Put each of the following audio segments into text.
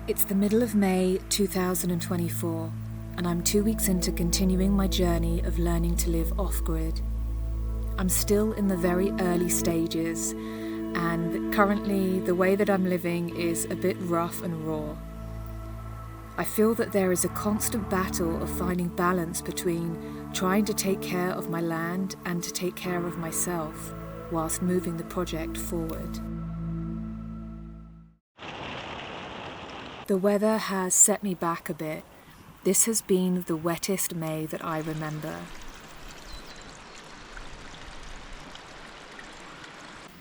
It's the middle of May 2024, and I'm 2 weeks into continuing my journey of learning to live off-grid. I'm still in the very early stages, and currently the way that I'm living is a bit rough and raw. I feel that there is a constant battle of finding balance between trying to take care of my land and to take care of myself whilst moving the project forward. The weather has set me back a bit. This has been the wettest May that I remember.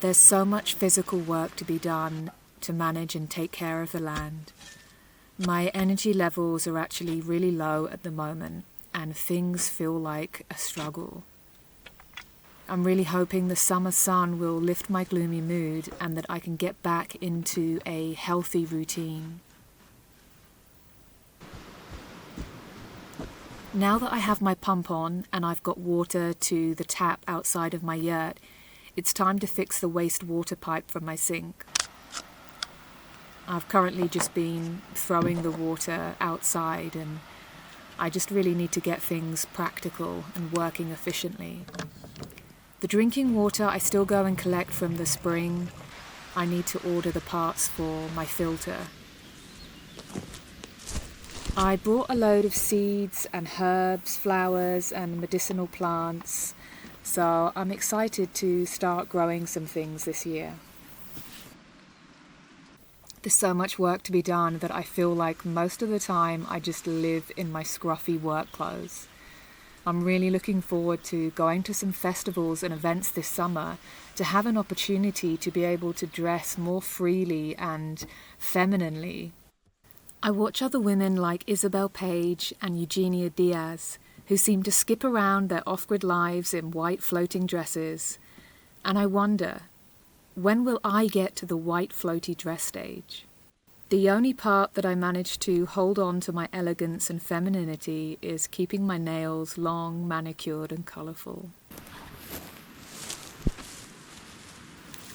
There's so much physical work to be done to manage and take care of the land. My energy levels are actually really low at the moment, and things feel like a struggle. I'm really hoping the summer sun will lift my gloomy mood and that I can get back into a healthy routine. Now that I have my pump on and I've got water to the tap outside of my yurt, it's time to fix the wastewater pipe from my sink. I've currently just been throwing the water outside, and I just really need to get things practical and working efficiently. The drinking water I still go and collect from the spring. I need to order the parts for my filter. I brought a load of seeds and herbs, flowers and medicinal plants, so I'm excited to start growing some things this year. There's so much work to be done that I feel like most of the time I just live in my scruffy work clothes. I'm really looking forward to going to some festivals and events this summer to have an opportunity to be able to dress more freely and femininely. I watch other women like Isabel Page and Eugenia Diaz, who seem to skip around their off-grid lives in white floating dresses, and I wonder, when will I get to the white floaty dress stage? The only part that I manage to hold on to my elegance and femininity is keeping my nails long, manicured and colourful.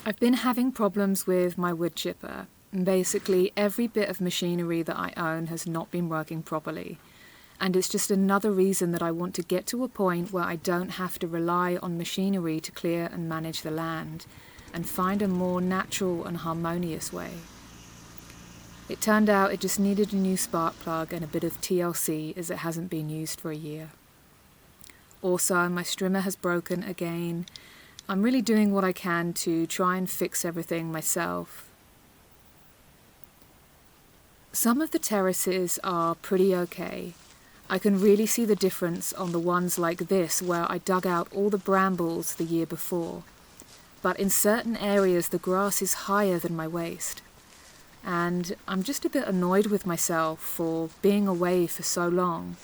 I've been having problems with my wood chipper. Basically, every bit of machinery that I own has not been working properly. And it's just another reason that I want to get to a point where I don't have to rely on machinery to clear and manage the land, and find a more natural and harmonious way. It turned out it just needed a new spark plug and a bit of TLC, as it hasn't been used for a year. Also, my strimmer has broken again. I'm really doing what I can to try and fix everything myself. Some of the terraces are pretty okay. I can really see the difference on the ones like this where I dug out all the brambles the year before. But in certain areas the grass is higher than my waist. And I'm just a bit annoyed with myself for being away for so long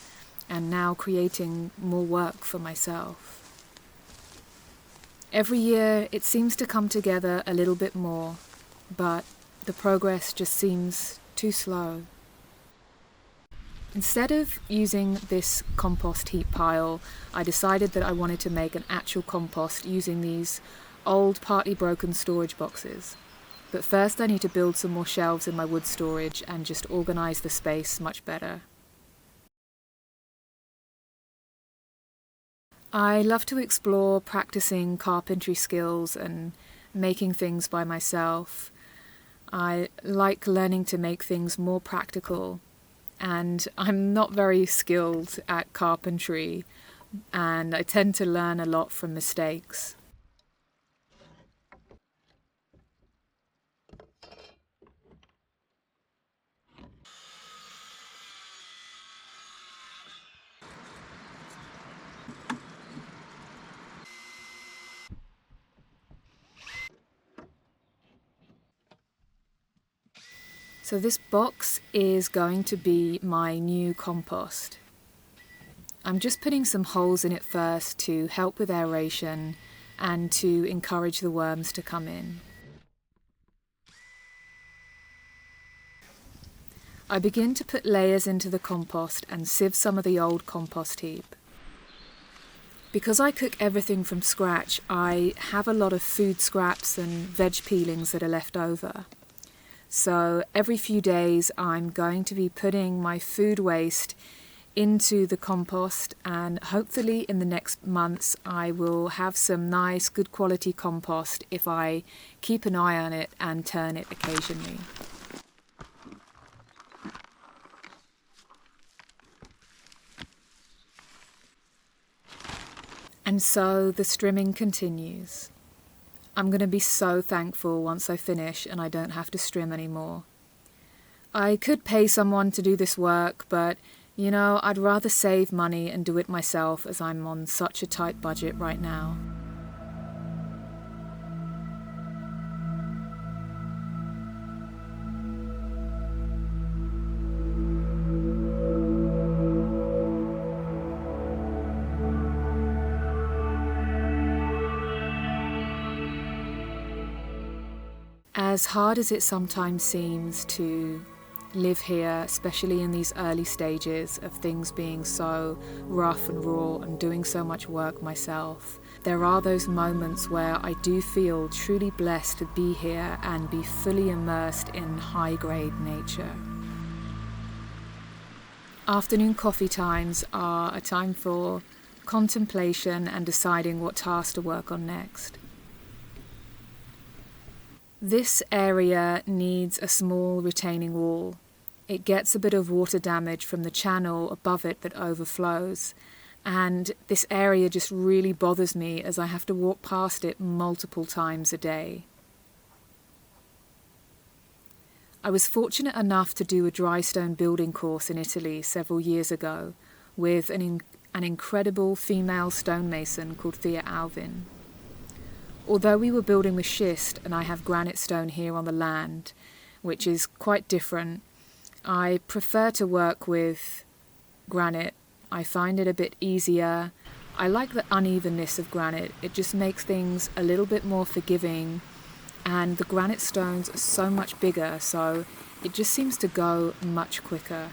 and now creating more work for myself. Every year it seems to come together a little bit more, but the progress just seems too slow. Instead of using this compost heap pile, I decided that I wanted to make an actual compost using these old, partly broken storage boxes. But first I need to build some more shelves in my wood storage and just organise the space much better. I love to explore practicing carpentry skills and making things by myself. I like learning to make things more practical, and I'm not very skilled at carpentry, and I tend to learn a lot from mistakes. So this box is going to be my new compost. I'm just putting some holes in it first to help with aeration and to encourage the worms to come in. I begin to put layers into the compost and sieve some of the old compost heap. Because I cook everything from scratch, I have a lot of food scraps and veg peelings that are left over. So every few days I'm going to be putting my food waste into the compost, and hopefully in the next months I will have some nice good quality compost if I keep an eye on it and turn it occasionally. And so the strimming continues. I'm going to be so thankful once I finish and I don't have to strim anymore. I could pay someone to do this work, but I'd rather save money and do it myself, as I'm on such a tight budget right now. As hard as it sometimes seems to live here, especially in these early stages of things being so rough and raw and doing so much work myself, there are those moments where I do feel truly blessed to be here and be fully immersed in high-grade nature. Afternoon coffee times are a time for contemplation and deciding what task to work on next. This area needs a small retaining wall. It gets a bit of water damage from the channel above it that overflows, and this area just really bothers me as I have to walk past it multiple times a day. I was fortunate enough to do a dry stone building course in Italy several years ago with an incredible female stonemason called Thea Alvin. Although we were building with schist and I have granite stone here on the land, which is quite different, I prefer to work with granite. I find it a bit easier. I like the unevenness of granite. It just makes things a little bit more forgiving, and the granite stones are so much bigger, so it just seems to go much quicker.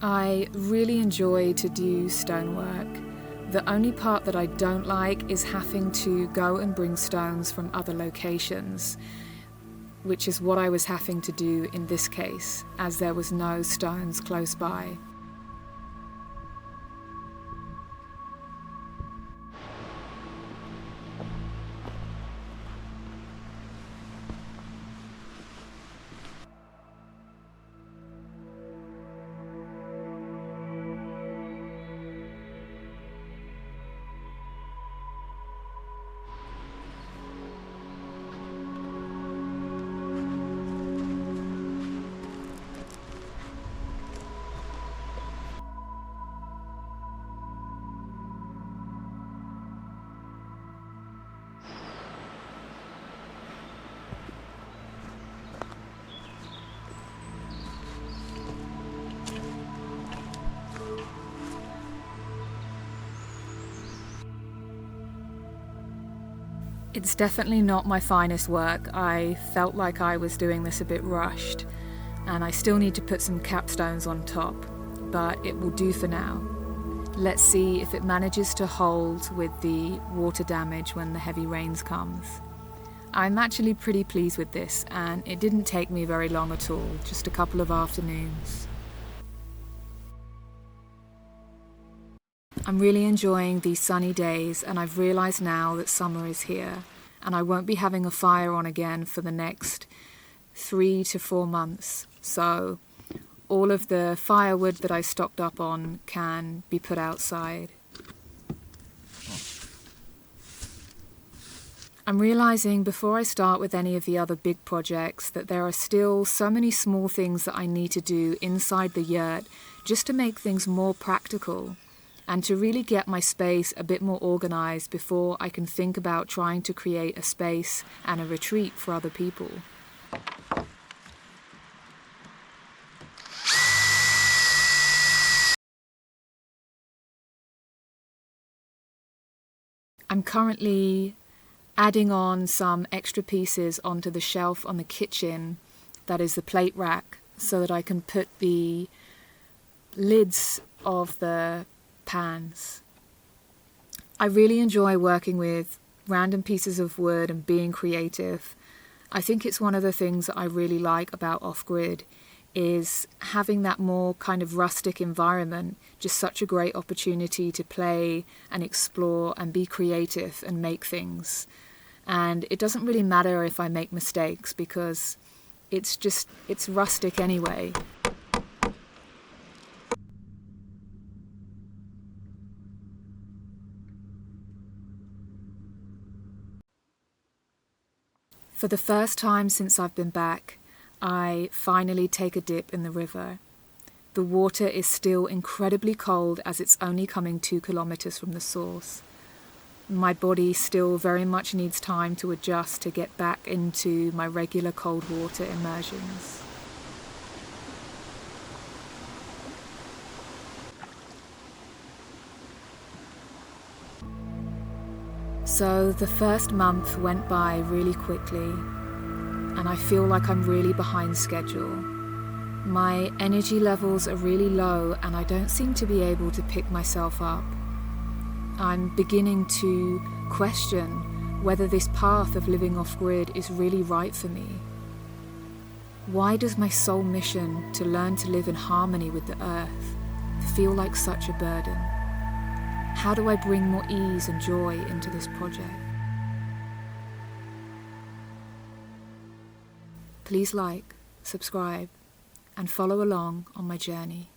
I really enjoy to do stonework. The only part that I don't like is having to go and bring stones from other locations, which is what I was having to do in this case, as there was no stones close by. It's definitely not my finest work. I felt like I was doing this a bit rushed, and I still need to put some capstones on top, but it will do for now. Let's see if it manages to hold with the water damage when the heavy rains comes. I'm actually pretty pleased with this, and it didn't take me very long at all, just a couple of afternoons. I'm really enjoying these sunny days, and I've realised now that summer is here, and I won't be having a fire on again for the next 3 to 4 months. So all of the firewood that I stocked up on can be put outside. I'm realising before I start with any of the other big projects that there are still so many small things that I need to do inside the yurt just to make things more practical. and to really get my space a bit more organized before I can think about trying to create a space and a retreat for other people. I'm currently adding on some extra pieces onto the shelf on the kitchen that is the plate rack, so that I can put the lids of the pans. I really enjoy working with random pieces of wood and being creative. I think it's one of the things that I really like about off-grid is having that more kind of rustic environment, just such a great opportunity to play and explore and be creative and make things. And it doesn't really matter if I make mistakes because it's rustic anyway. For the first time since I've been back, I finally take a dip in the river. The water is still incredibly cold as it's only coming 2 kilometers from the source. My body still very much needs time to adjust to get back into my regular cold water immersions. So the first month went by really quickly, and I feel like I'm really behind schedule. My energy levels are really low and I don't seem to be able to pick myself up. I'm beginning to question whether this path of living off-grid is really right for me. Why does my sole mission to learn to live in harmony with the earth feel like such a burden? How do I bring more ease and joy into this project? Please like, subscribe, and follow along on my journey.